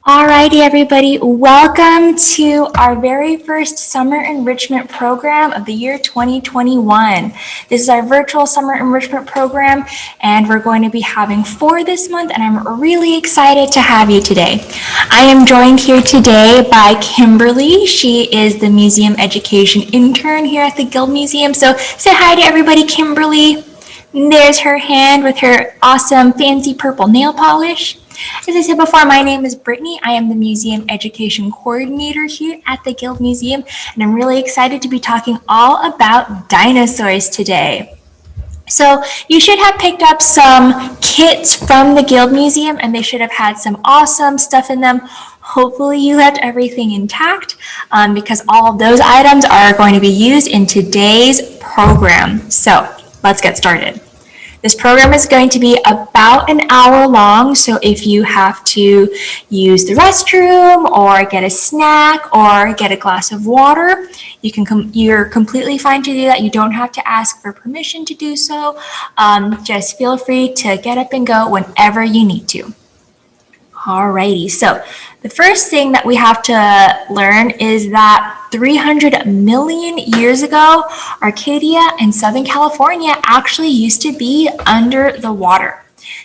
Alrighty, everybody, welcome to our very first summer enrichment program of the year 2021. This is our virtual summer enrichment program, and we're going to be having 4 this month, and I'm really excited to have you today. I am joined here today by Kimberly. She is the museum education intern here at the Guild Museum. So say hi to everybody, Kimberly. There's her hand with her awesome fancy purple nail polish. As I said before, my name is Brittany. I am the Museum Education Coordinator here at the Guild Museum, and I'm really excited to be talking all about dinosaurs today. So you should have picked up some kits from the Guild Museum, and they should have had some awesome stuff in them. Hopefully you left everything intact because all of those items are going to be used in today's program. So let's get started. This program is going to be about an hour long, so if you have to use the restroom or get a snack or get a glass of water, you're completely fine to do that. You don't have to ask for permission to do so. Just feel free to get up and go whenever you need to. Alrighty, so the first thing that we have to learn is that 300 million years ago, Arcadia in Southern California actually used to be under the water.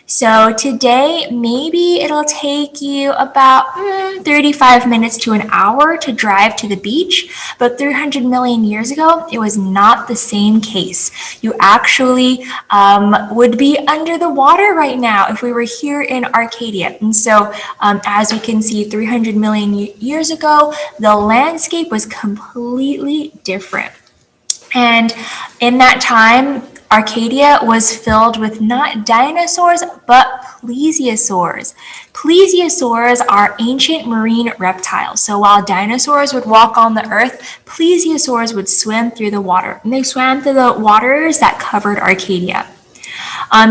So today, maybe it'll take you about 35 minutes to an hour to drive to the beach, but 300 million years ago, it was not the same case. You actually would be under the water right now if we were here in Arcadia. And so as we can see, 300 million years ago, the landscape was completely different. And in that time, Arcadia was filled with not dinosaurs, but plesiosaurs. Plesiosaurs are ancient marine reptiles. So while dinosaurs would walk on the earth, plesiosaurs would swim through the water. And they swam through the waters that covered Arcadia.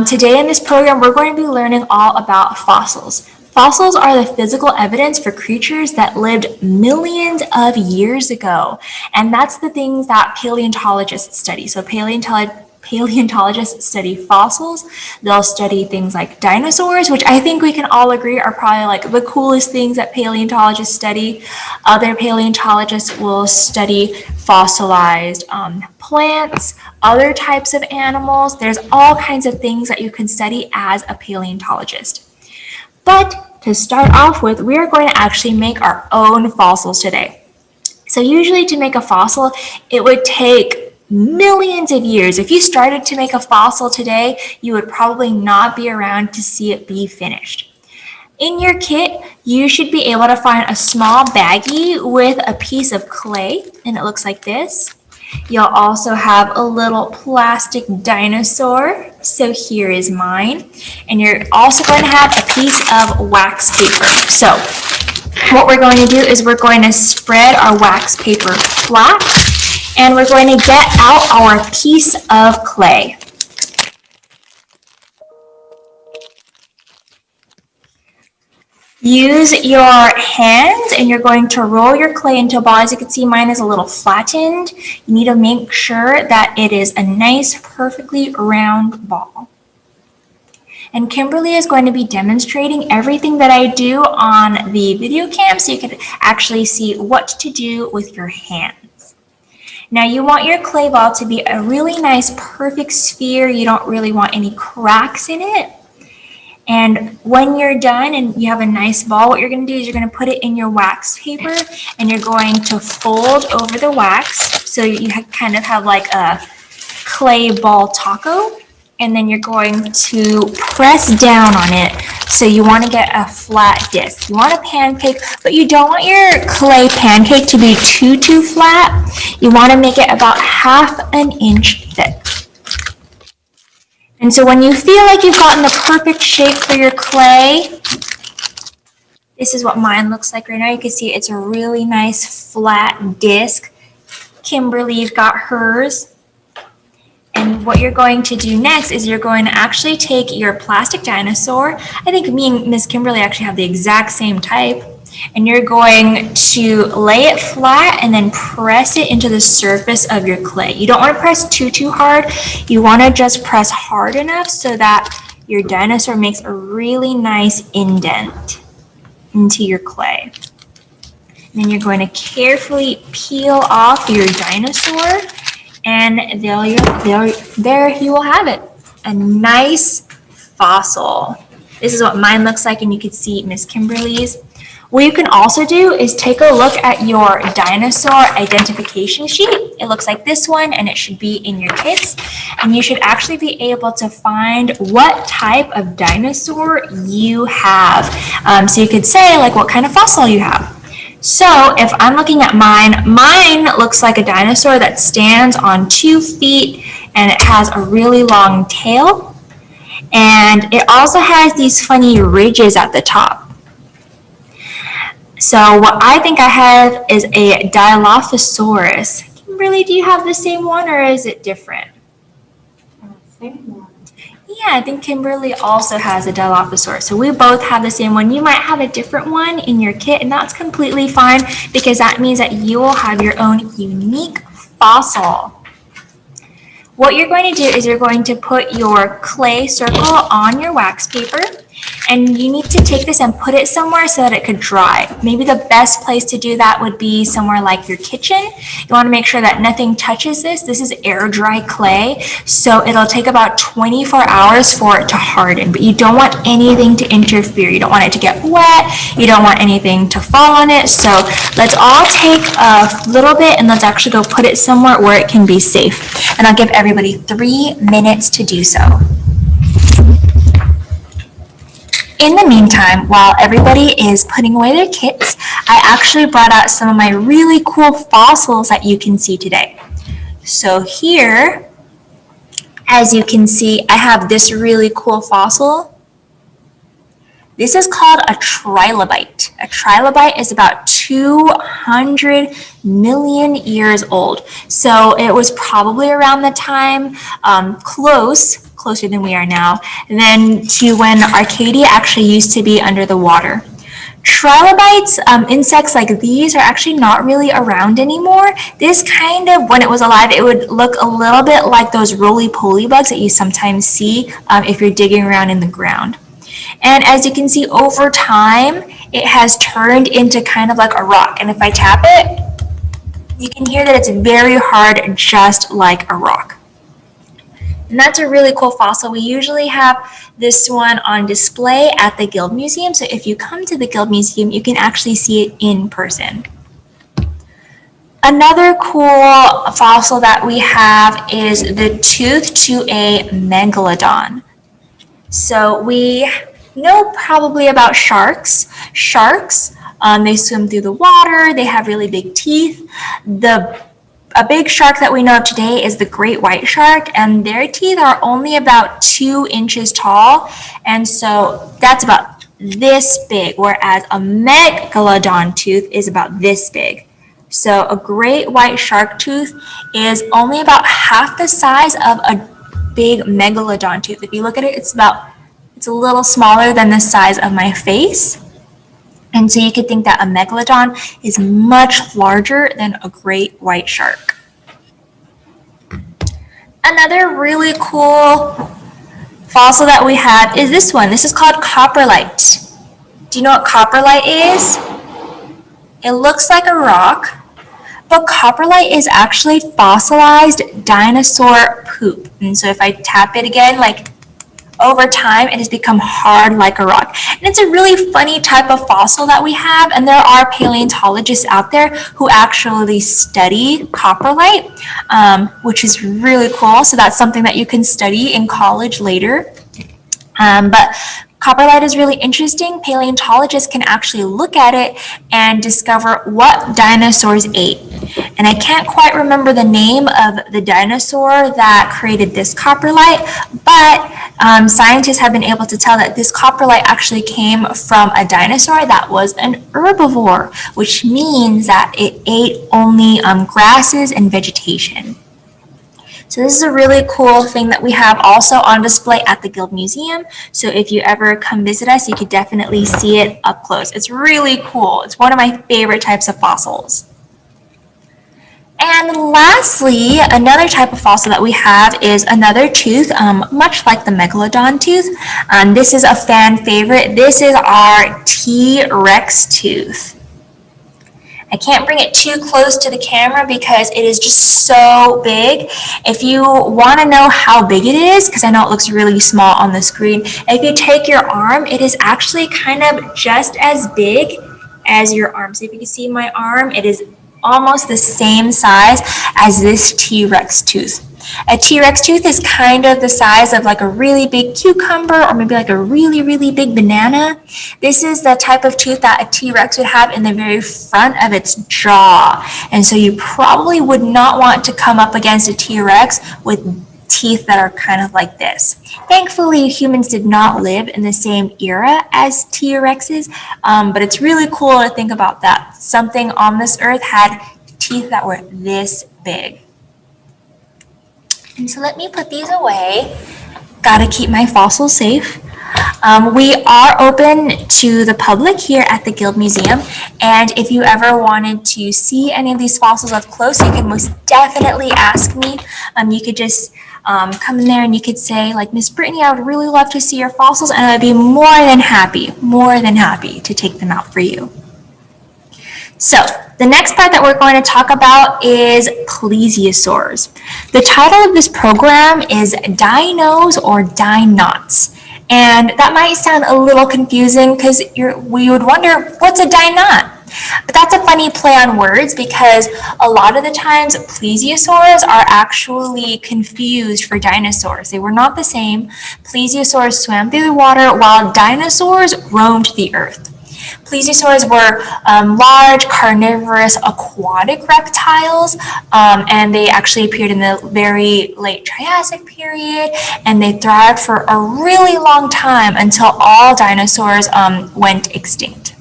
Today in this program, we're going to be learning all about fossils. Fossils are the physical evidence for creatures that lived millions of years ago. And that's the things that paleontologists study. So paleontologists study fossils. They'll study things like dinosaurs, which I think we can all agree are probably like the coolest things that paleontologists study. Other paleontologists will study fossilized plants, other types of animals. There's all kinds of things that you can study as a paleontologist. But to start off with, we are going to actually make our own fossils today. So usually to make a fossil, it would take millions of years. If you started to make a fossil today, you would probably not be around to see it be finished. In your kit, you should be able to find a small baggie with a piece of clay, and it looks like this. You'll also have a little plastic dinosaur. So here is mine. And you're also going to have a piece of wax paper. So what we're going to do is we're going to spread our wax paper flat, and we're going to get out our piece of clay. Use your hands and you're going to roll your clay into a ball. As you can see, mine is a little flattened. You need to make sure that it is a nice, perfectly round ball. And Kimberly is going to be demonstrating everything that I do on the video cam so you can actually see what to do with your hands. Now you want your clay ball to be a really nice, perfect sphere. You don't really want any cracks in it. And when you're done and you have a nice ball, what you're going to do is you're going to put it in your wax paper and you're going to fold over the wax. So you kind of have like a clay ball taco. And then you're going to press down on it. So you want to get a flat disc. You want a pancake, but you don't want your clay pancake to be too flat. You want to make it about ½ an inch thick. And so when you feel like you've gotten the perfect shape for your clay, this is what mine looks like right now. You can see it's a really nice flat disc. Kimberly's got hers. And what you're going to do next is you're going to actually take your plastic dinosaur. I think me and Miss Kimberly actually have the exact same type. And you're going to lay it flat and then press it into the surface of your clay. You don't want to press too hard. You want to just press hard enough so that your dinosaur makes a really nice indent. into your clay. And then you're going to carefully peel off your dinosaur, and there you will have it, a nice fossil. This is what mine looks like, and you can see Miss Kimberly's. What you can also do is take a look at your dinosaur identification sheet. It looks like this one, and it should be in your kits. And you should actually be able to find what type of dinosaur you have. So you could say like what kind of fossil you have. So if I'm looking at mine looks like a dinosaur that stands on 2 feet, and it has a really long tail. And it also has these funny ridges at the top. So what I think I have is a Dilophosaurus. Kimberly, do you have the same one, or is it different? Same one. Yeah, I think Kimberly also has a Dilophosaurus. So we both have the same one. You might have a different one in your kit, and that's completely fine, because that means that you will have your own unique fossil. What you're going to do is you're going to put your clay circle on your wax paper, and you need to take this and put it somewhere so that it could dry. Maybe the best place to do that would be somewhere like your kitchen. You want to make sure that nothing touches this. This is air dry clay, so it'll take about 24 hours for it to harden, but you don't want anything to interfere. You don't want it to get wet. You don't want anything to fall on it. So let's all take a little bit and let's actually go put it somewhere where it can be safe. And I'll give everybody 3 minutes to do so. In the meantime, while everybody is putting away their kits, I actually brought out some of my really cool fossils that you can see today. So here, as you can see, I have this really cool fossil. This is called a trilobite. A trilobite is about 200 million years old. So it was probably around the time, closer than we are now, than to when Arcadia actually used to be under the water. Trilobites, insects like these, are actually not really around anymore. This kind of, when it was alive, it would look a little bit like those roly-poly bugs that you sometimes see if you're digging around in the ground. And as you can see, over time, it has turned into kind of like a rock. And if I tap it, you can hear that it's very hard, just like a rock. And that's a really cool fossil. We usually have this one on display at the Guild Museum. So if you come to the Guild Museum, you can actually see it in person. Another cool fossil that we have is the tooth to a megalodon. So we know probably about sharks. Sharks, they swim through the water. They have really big teeth. A big shark that we know of today is the great white shark, and their teeth are only about 2 inches tall, and so that's about this big, whereas a megalodon tooth is about this big. So a great white shark tooth is only about half the size of a big megalodon tooth. If you look at it, it's a little smaller than the size of my face. And so you could think that a megalodon is much larger than a great white shark. Another really cool fossil that we have is this one. This is called coprolite. Do you know what coprolite is? It looks like a rock, but coprolite is actually fossilized dinosaur poop. And so if I tap it again, like, over time, it has become hard like a rock. And it's a really funny type of fossil that we have, and there are paleontologists out there who actually study coprolite, which is really cool. So that's something that you can study in college later. But coprolite is really interesting. Paleontologists can actually look at it and discover what dinosaurs ate. And I can't quite remember the name of the dinosaur that created this coprolite, but scientists have been able to tell that this coprolite actually came from a dinosaur that was an herbivore, which means that it ate only grasses and vegetation. So this is a really cool thing that we have also on display at the Guild Museum. So if you ever come visit us, you could definitely see it up close. It's really cool. It's one of my favorite types of fossils. And lastly, another type of fossil that we have is another tooth, much like the megalodon tooth. This is a fan favorite. This is our T-Rex tooth. I can't bring it too close to the camera because it is just so big. If you want to know how big it is, because I know it looks really small on the screen, if you take your arm, it is actually kind of just as big as your arm. So if you can see my arm, it is almost the same size as this T-Rex tooth. A T-Rex tooth is kind of the size of like a really big cucumber or maybe like a really, really big banana. This is the type of tooth that a T-Rex would have in the very front of its jaw. And so you probably would not want to come up against a T-Rex with teeth that are kind of like this. Thankfully, humans did not live in the same era as T-Rexes, but it's really cool to think about that. Something on this earth had teeth that were this big. And so let me put these away. Gotta keep my fossils safe. We are open to the public here at the Guild Museum, and if you ever wanted to see any of these fossils up close, you can most definitely ask me. You could just come in there and you could say, like, Miss Brittany, I would really love to see your fossils, and I'd be more than happy to take them out for you. So the next part that we're going to talk about is plesiosaurs. The title of this program is Dinos or DiNOTS. And that might sound a little confusing because we would wonder, what's a dinot? But that's a funny play on words because a lot of the times plesiosaurs are actually confused for dinosaurs. They were not the same. Plesiosaurs swam through the water while dinosaurs roamed the earth. Plesiosaurs were large, carnivorous, aquatic reptiles, and they actually appeared in the very late Triassic period, and they thrived for a really long time until all dinosaurs went extinct.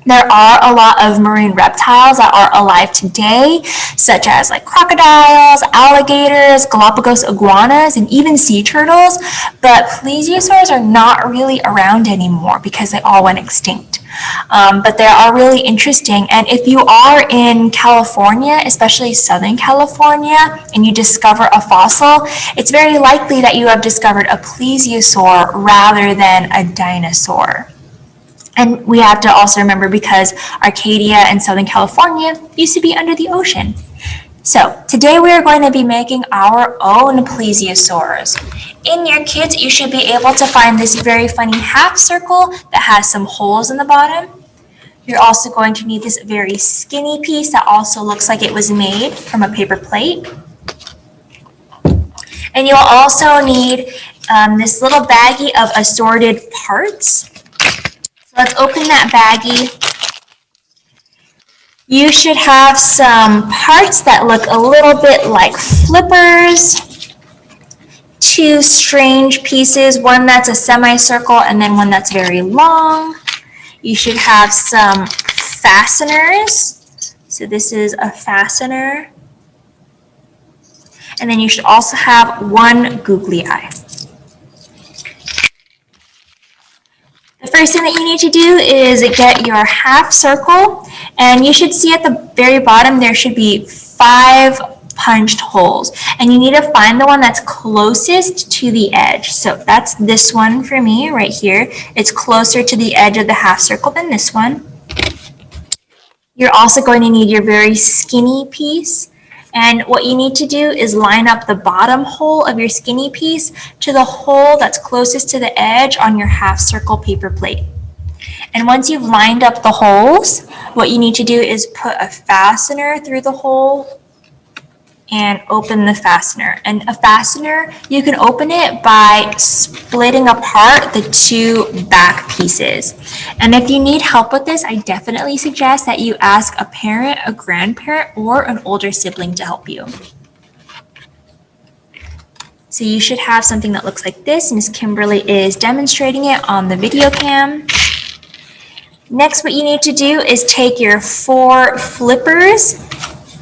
There are a lot of marine reptiles that are alive today, such as like crocodiles, alligators, Galapagos iguanas, and even sea turtles, but plesiosaurs are not really around anymore because they all went extinct. But they are really interesting, and if you are in California, especially Southern California, and you discover a fossil, it's very likely that you have discovered a plesiosaur rather than a dinosaur. And we have to also remember because Arcadia and Southern California used to be under the ocean. So today we are going to be making our own plesiosaurs. In your kits, you should be able to find this very funny half circle that has some holes in the bottom. You're also going to need this very skinny piece that also looks like it was made from a paper plate. And you'll also need this little baggie of assorted parts. So let's open that baggie. You should have some parts that look a little bit like flippers, two strange pieces, one that's a semicircle and then one that's very long. You should have some fasteners. So this is a fastener. And then you should also have one googly eye. The first thing that you need to do is get your half circle, and you should see at the very bottom there should be 5 punched holes, and you need to find the one that's closest to the edge. So that's this one for me right here. It's closer to the edge of the half circle than this one. You're also going to need your very skinny piece. And what you need to do is line up the bottom hole of your skinny piece to the hole that's closest to the edge on your half circle paper plate. And once you've lined up the holes, what you need to do is put a fastener through the hole and open the fastener. And a fastener, you can open it by splitting apart the 2 back pieces. And if you need help with this, I definitely suggest that you ask a parent, a grandparent, or an older sibling to help you. So you should have something that looks like this. Miss Kimberly is demonstrating it on the video cam. Next, what you need to do is take your 4 flippers.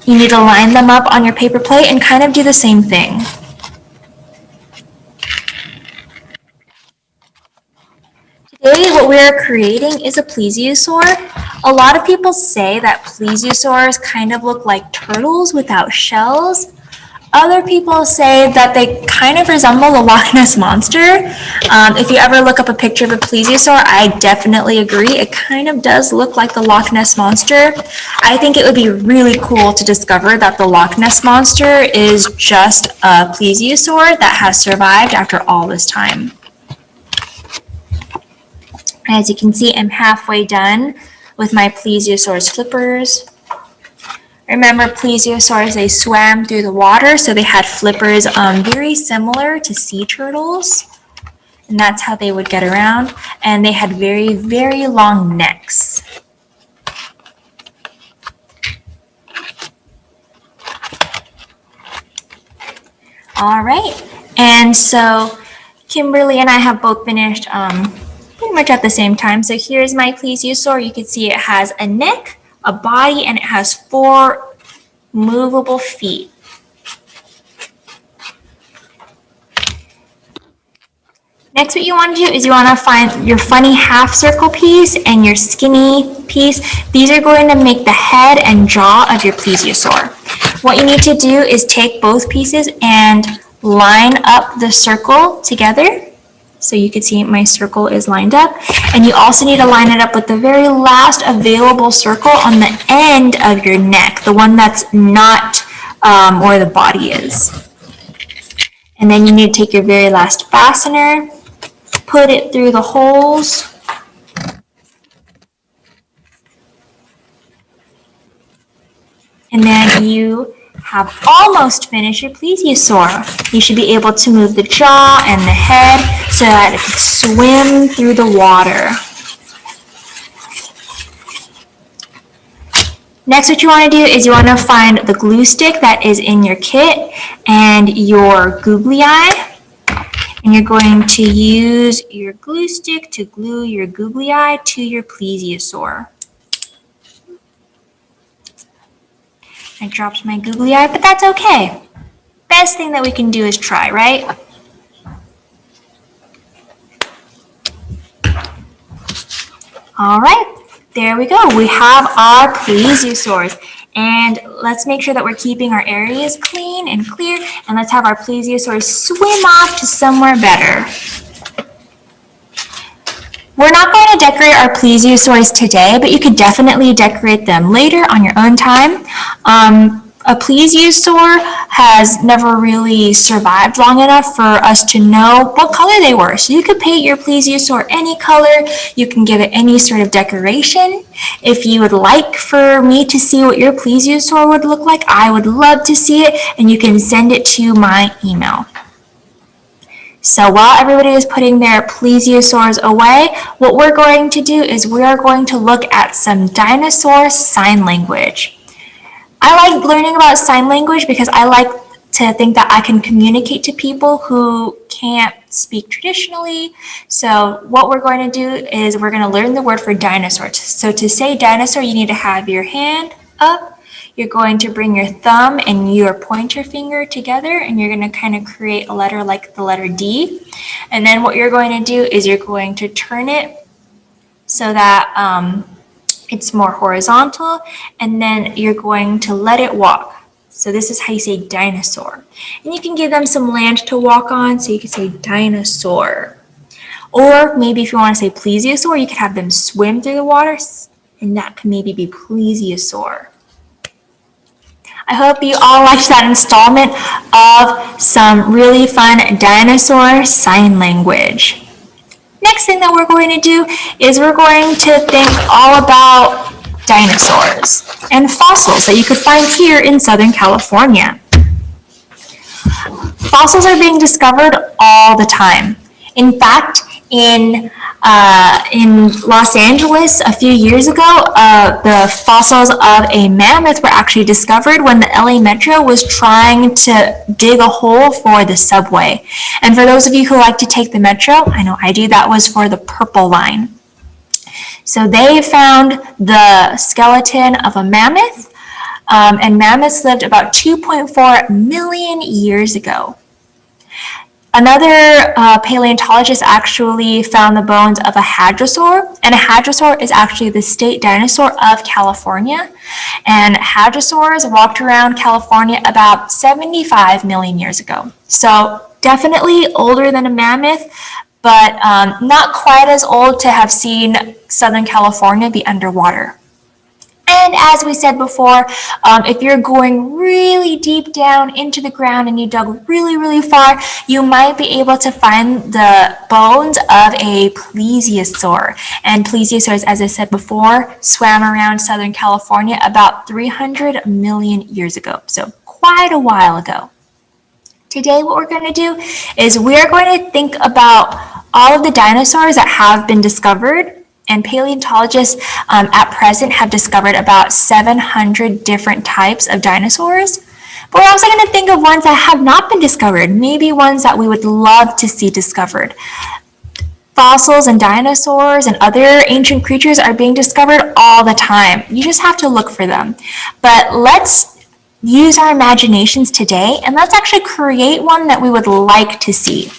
You need to line them up on your paper plate and kind of do the same thing. To Today, what we are creating is a plesiosaur. A lot of people say that plesiosaurs kind of look like turtles without shells. Other people say that they kind of resemble the Loch Ness Monster. If you ever look up a picture of a plesiosaur, I definitely agree. It kind of does look like the Loch Ness Monster. I think it would be really cool to discover that the Loch Ness Monster is just a plesiosaur that has survived after all this time. As you can see, I'm halfway done with my plesiosaur's flippers. Remember, plesiosaurs, they swam through the water, so they had flippers very similar to sea turtles. And that's how they would get around. And they had very, very long necks. All right, and so Kimberly and I have both finished pretty much at the same time. So here's my plesiosaur. You can see it has a neck, a body, and it has 4 movable feet. Next, what you want to do is you want to find your funny half circle piece and your skinny piece. These are going to make the head and jaw of your plesiosaur. What you need to do is take both pieces and line up the circle together. So you can see my circle is lined up. And you also need to line it up with the very last available circle on the end of your neck, the one that's not where the body is. And then you need to take your very last fastener, put it through the holes. And then you have almost finished your plesiosaur. You should be able to move the jaw and the head so that it can swim through the water. Next, what you want to do is you want to find the glue stick that is in your kit and your googly eye. And you're going to use your glue stick to glue your googly eye to your plesiosaur. I dropped my googly eye, but that's okay. Best thing that we can do is try, right? All right, there we go. We have our plesiosaurs. And let's make sure that we're keeping our areas clean and clear. And let's have our plesiosaurs swim off to somewhere better. We're not going to decorate our plesiosaurs today, but you could definitely decorate them later on your own time. A plesiosaur has never really survived long enough for us to know what color they were. So you could paint your plesiosaur any color. You can give it any sort of decoration. If you would like for me to see what your plesiosaur would look like, I would love to see it, and you can send it to my email. So while everybody is putting their plesiosaurs away, what we're going to do is we are going to look at some dinosaur sign language. I like learning about sign language because I like to think that I can communicate to people who can't speak traditionally. So what we're going to do is we're going to learn the word for dinosaur. So to say dinosaur, you need to have your hand up. You're going to bring your thumb and your pointer finger together, and you're going to kind of create a letter like the letter D. And then what you're going to do is you're going to turn it so that it's more horizontal, and then you're going to let it walk. So this is how you say dinosaur. And you can give them some land to walk on, so you can say dinosaur. Or maybe if you want to say plesiosaur, you could have them swim through the water, and that could maybe be plesiosaur. I hope you all liked that installment of some really fun dinosaur sign language. Next thing that we're going to do is we're going to think all about dinosaurs and fossils that you could find here in Southern California. Fossils are being discovered all the time. In fact, in Los Angeles a few years ago, the fossils of a mammoth were actually discovered when the LA Metro was trying to dig a hole for the subway. And for those of you who like to take the Metro, I know I do, that was for the Purple Line. So they found the skeleton of a mammoth, and mammoths lived about 2.4 million years ago. Another paleontologist actually found the bones of a hadrosaur, and a hadrosaur is actually the state dinosaur of California. And hadrosaurs walked around California about 75 million years ago. So definitely older than a mammoth, but not quite as old to have seen Southern California be underwater. And as we said before, if you're going really deep down into the ground and you dug really, really far, you might be able to find the bones of a plesiosaur. And plesiosaurs, as I said before, swam around Southern California about 300 million years ago. So quite a while ago. Today, what we're going to do is we're going to think about all of the dinosaurs that have been discovered. And paleontologists at present have discovered about 700 different types of dinosaurs. But we're also going to think of ones that have not been discovered, maybe ones that we would love to see discovered. Fossils and dinosaurs and other ancient creatures are being discovered all the time. You just have to look for them. But let's use our imaginations today, and let's actually create one that we would like to see.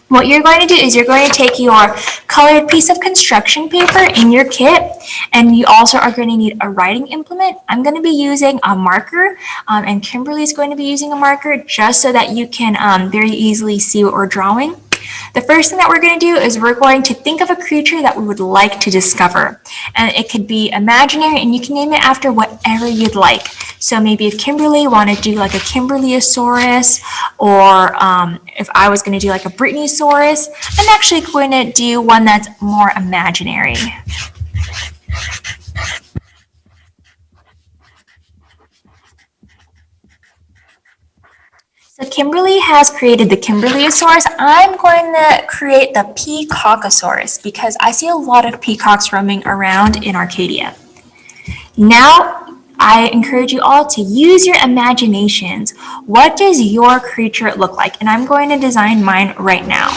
What you're going to do is you're going to take your colored piece of construction paper in your kit, and you also are going to need a writing implement. I'm going to be using a marker, and Kimberly is going to be using a marker just so that you can very easily see what we're drawing. The first thing that we're going to do is we're going to think of a creature that we would like to discover. And it could be imaginary, and you can name it after whatever you'd like. So maybe if Kimberly wanted to do like a Kimberlyosaurus, or if I was going to do like a Britneyosaurus, I'm actually going to do one that's more imaginary. So Kimberly has created the Kimberlyosaurus. I'm going to create the Peacockosaurus because I see a lot of peacocks roaming around in Arcadia. Now, I encourage you all to use your imaginations. What does your creature look like? And I'm going to design mine right now.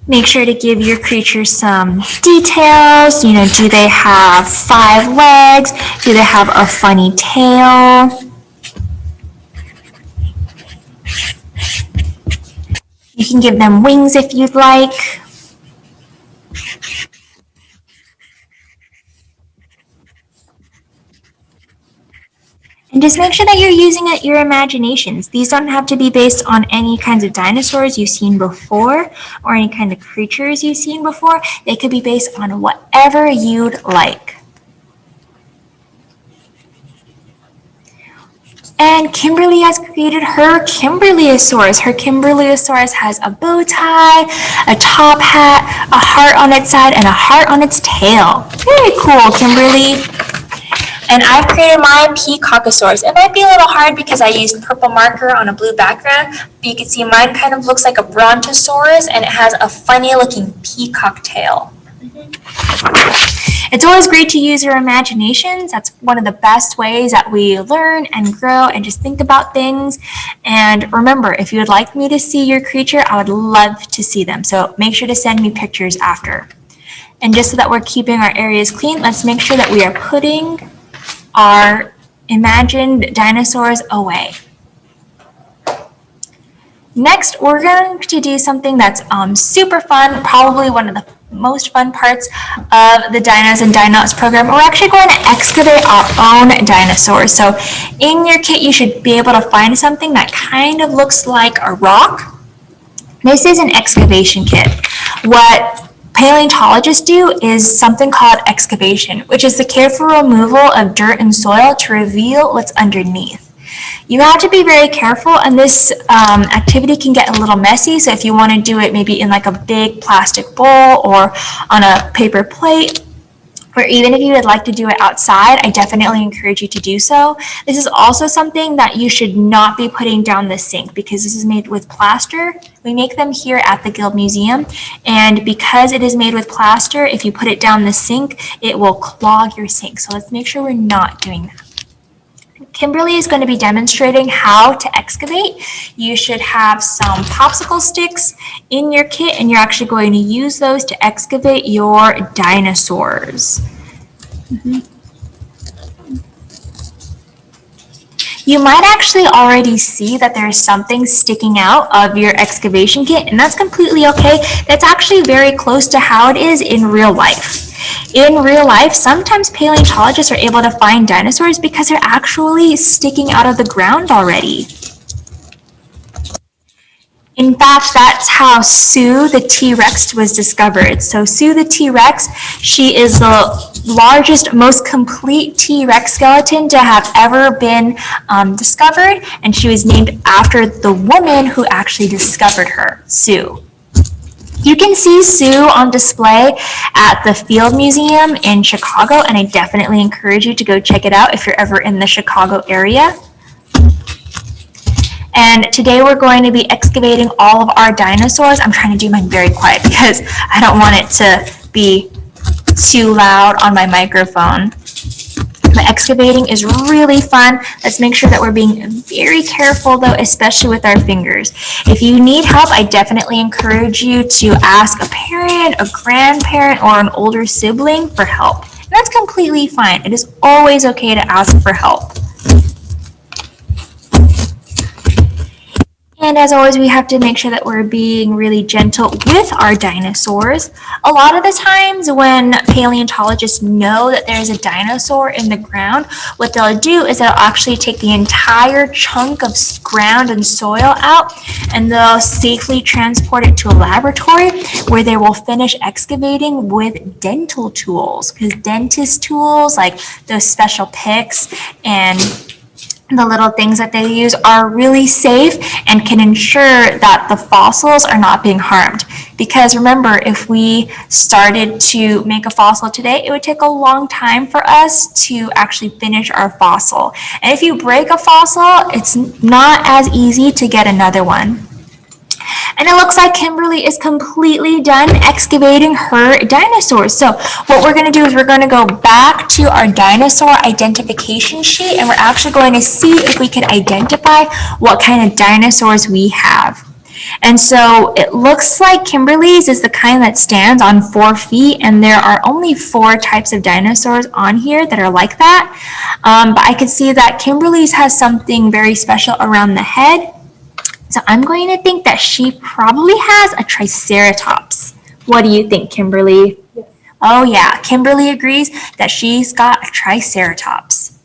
Make sure to give your creature some details. You know, do they have 5 legs? Do they have a funny tail? You can give them wings if you'd like. And just make sure that you're using your imaginations. These don't have to be based on any kinds of dinosaurs you've seen before or any kind of creatures you've seen before. They could be based on whatever you'd like. And Kimberly has created her Kimberlyosaurus. Her Kimberlyosaurus has a bow tie, a top hat, a heart on its side, and a heart on its tail. Very cool, Kimberly. And I've created my Peacockosaurus. It might be a little hard because I used purple marker on a blue background, but you can see mine kind of looks like a Brontosaurus, and it has a funny looking peacock tail. It's always great to use your imaginations. That's one of the best ways that we learn and grow and just think about things. And remember, if you would like me to see your creature, I would love to see them. So make sure to send me pictures after. And just so that we're keeping our areas clean, let's make sure that we are putting our imagined dinosaurs away. Next, we're going to do something that's super fun, probably one of the most fun parts of the Dinos and DiNOTS program. We're actually going to excavate our own dinosaurs. So in your kit, you should be able to find something that kind of looks like a rock. This is an excavation kit. What paleontologists do is something called excavation, which is the careful removal of dirt and soil to reveal what's underneath. You have to be very careful, and this activity can get a little messy, so if you want to do it maybe in like a big plastic bowl or on a paper plate, or even if you would like to do it outside, I definitely encourage you to do so. This is also something that you should not be putting down the sink because this is made with plaster. We make them here at the Guild Museum, and because it is made with plaster, if you put it down the sink, it will clog your sink. So let's make sure we're not doing that. Kimberly is going to be demonstrating how to excavate. You should have some popsicle sticks in your kit, and you're actually going to use those to excavate your dinosaurs. You might actually already see that there's something sticking out of your excavation kit, and that's completely okay. That's actually very close to how it is in real life. In real life, sometimes paleontologists are able to find dinosaurs because they're actually sticking out of the ground already. In fact, that's how Sue the T-Rex was discovered. So Sue the T-Rex, she is the largest, most complete T-Rex skeleton to have ever been discovered, and she was named after the woman who actually discovered her, Sue. You can see Sue on display at the Field Museum in Chicago, and I definitely encourage you to go check it out if you're ever in the Chicago area. And today we're going to be excavating all of our dinosaurs. I'm trying to do mine very quiet because I don't want it to be too loud on my microphone. But excavating is really fun. Let's make sure that we're being very careful though, especially with our fingers. If you need help, I definitely encourage you to ask a parent, a grandparent, or an older sibling for help. And that's completely fine. It is always okay to ask for help. And as always, we have to make sure that we're being really gentle with our dinosaurs. A lot of the times when paleontologists know that there's a dinosaur in the ground, what they'll do is they'll actually take the entire chunk of ground and soil out, and they'll safely transport it to a laboratory where they will finish excavating with dental tools, because dentist tools like those special picks and the little things that they use are really safe and can ensure that the fossils are not being harmed. Because remember, if we started to make a fossil today, it would take a long time for us to actually finish our fossil. And if you break a fossil, it's not as easy to get another one. And it looks like Kimberly is completely done excavating her dinosaurs. So what we're going to do is we're going to go back to our dinosaur identification sheet, and we're actually going to see if we can identify what kind of dinosaurs we have. And so it looks like Kimberly's is the kind that stands on 4 feet, and there are only 4 types of dinosaurs on here that are like that. But I can see that Kimberly's has something very special around the head. So I'm going to think that she probably has a triceratops. What do you think, Kimberly? Yes. Oh yeah, Kimberly agrees that she's got a triceratops.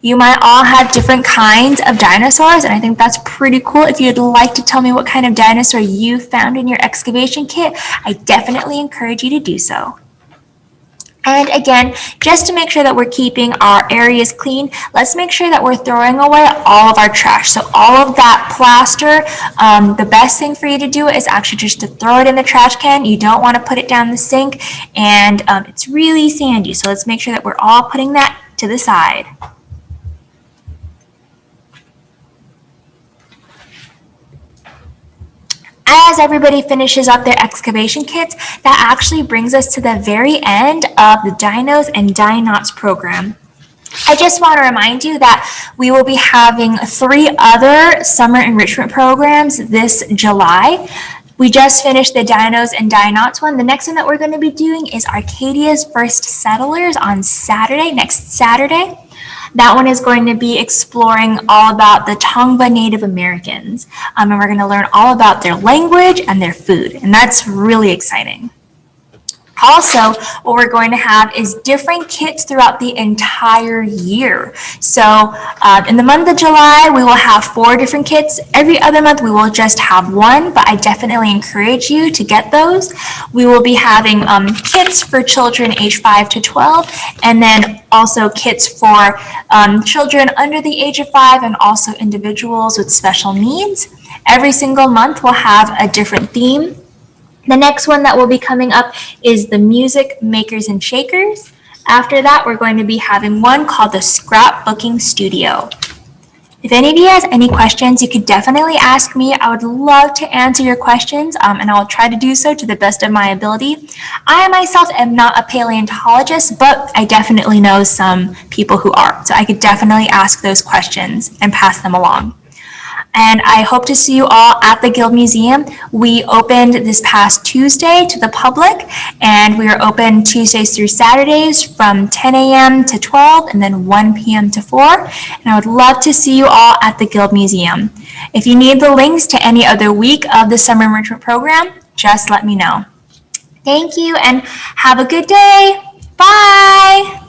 You might all have different kinds of dinosaurs, and I think that's pretty cool. If you'd like to tell me what kind of dinosaur you found in your excavation kit, I definitely encourage you to do so. And again, just to make sure that we're keeping our areas clean, let's make sure that we're throwing away all of our trash. So all of that plaster, the best thing for you to do is actually just to throw it in the trash can. You don't want to put it down the sink, and it's really sandy. So let's make sure that we're all putting that to the side. As everybody finishes up their excavation kits, that actually brings us to the very end of the Dinos and DiNOTS program. I just want to remind you that we will be having 3 other summer enrichment programs this July. We just finished the Dinos and DiNOTS one. The next one that we're going to be doing is Arcadia's First Settlers on Saturday, next Saturday. That one is going to be exploring all about the Tongva Native Americans. And we're going to learn all about their language and their food. And that's really exciting. Also, what we're going to have is different kits throughout the entire year. So in the month of July, we will have 4 different kits. Every other month, we will just have 1, but I definitely encourage you to get those. We will be having kits for children age 5 to 12, and then also kits for children under the age of 5 and also individuals with special needs. Every single month, we'll have a different theme. The next one that will be coming up is the Music Makers and Shakers. After that, we're going to be having one called the Scrapbooking Studio. If any of you has any questions, you could definitely ask me. I would love to answer your questions, and I will try to do so to the best of my ability. I myself am not a paleontologist, but I definitely know some people who are. So I could definitely ask those questions and pass them along. and I hope to see you all at the Guild Museum. We opened this past Tuesday to the public, and we are open Tuesdays through Saturdays from 10 a.m. to 12 and then 1 p.m. to 4. And I would love to see you all at the Guild Museum. If you need the links to any other week of the Summer Enrichment Program, just let me know. Thank you and have a good day. Bye.